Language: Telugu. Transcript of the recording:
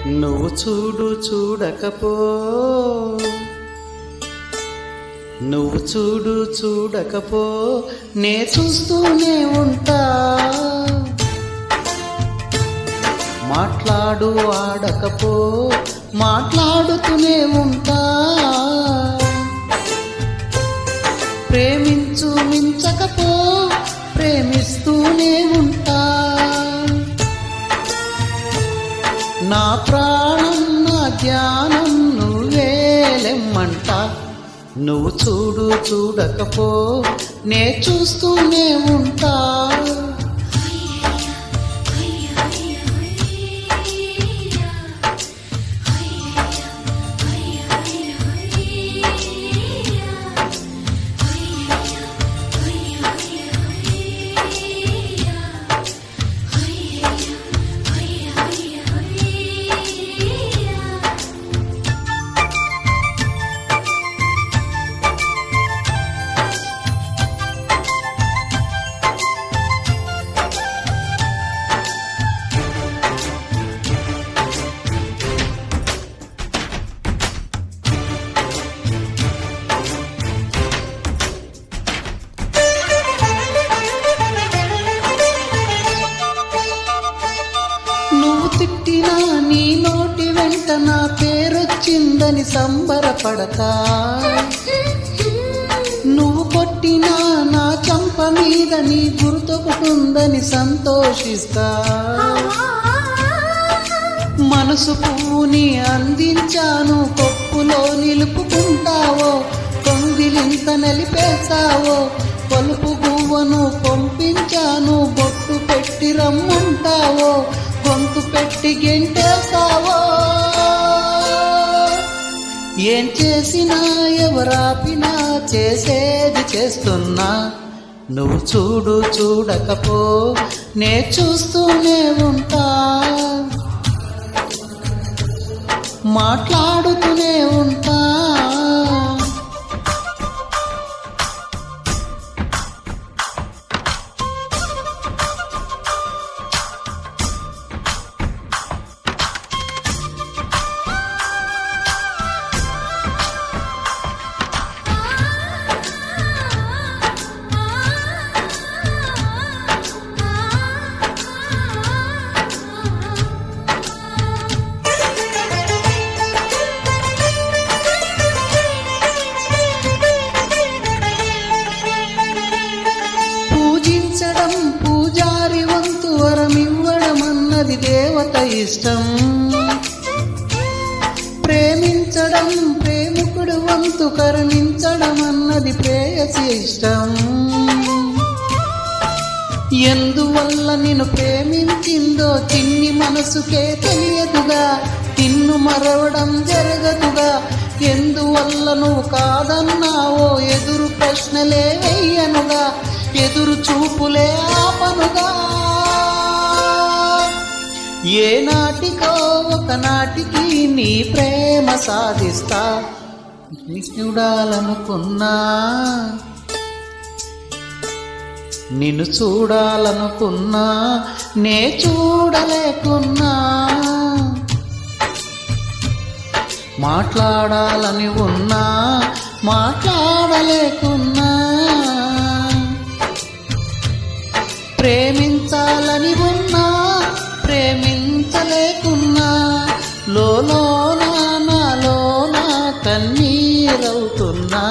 నువ్వు చూడు చూడకపో, నువ్వు చూడు చూడకపో, నే చూస్తూనే ఉంటా. మాట్లాడు ఆడకపో, మాట్లాడుతూనే ఉంటా. ప్రేమించు మించకపో, ప్రేమిస్తూనే ఉంటా. నా ప్రాణం నా ధ్యానం నువ్వేలెమ్మంట. నువ్వు చూడు చూడకపో, నే చూస్తూనే ఉంటా. తిట్టినా నీ నోటి వెంట నా పేరొచ్చిందని సంబరపడతా. నువ్వు కొట్టినా నా చంప మీద నీ గుర్తుకుందని సంతోషిస్తా. మనసు పువ్వుని అందించాను, కొప్పులో నిలుపుకుంటావో, కొంగిలింత నలిపేశావో. పలుపు గువ్వను పంపించాను, బొట్టు పెట్టి రమ్మంటావో, గొంతు పెట్టి గెంటేస్తావో. ఏం చేసినా ఎవరాపినా చేసేది చేస్తున్నా. నువ్వు చూడు చూడకపో, నే చూస్తూనే ఉంటా. మాట్లాడుతూనే ఉంటా. పూజారి వంతు వరమివ్వడం అన్నది దేవత ఇష్టం. ప్రేమించడం ప్రేమికుడు వంతు కరుణించడం అన్నది ప్రేయసి ఇష్టం. ఎందువల్ల నిన్ను ప్రేమించిందో చిన్ని మనసుకే తెలియదుగా, నిన్ను మరవడం జరగదుగా. ఎందువల్ల నువ్వు కాదన్నావో ఎదురు ప్రశ్నలే వెయ్యనుగా, ఎదురు చూపులే ఆపనుగా. ఏ నాటికో ఒకనాటికి నీ ప్రేమ సాధిస్తా. చూడాలనుకున్నా, నిన్ను చూడాలనుకున్నా, నే చూడలేకున్నా. మాట్లాడాలని ఉన్నా, మాట్లాడలేకున్నా. ప్రేమించాలని ఉన్నా, ప్రేమించలేకున్నా. లోలోన నాలోన కన్నీరవుతున్నా.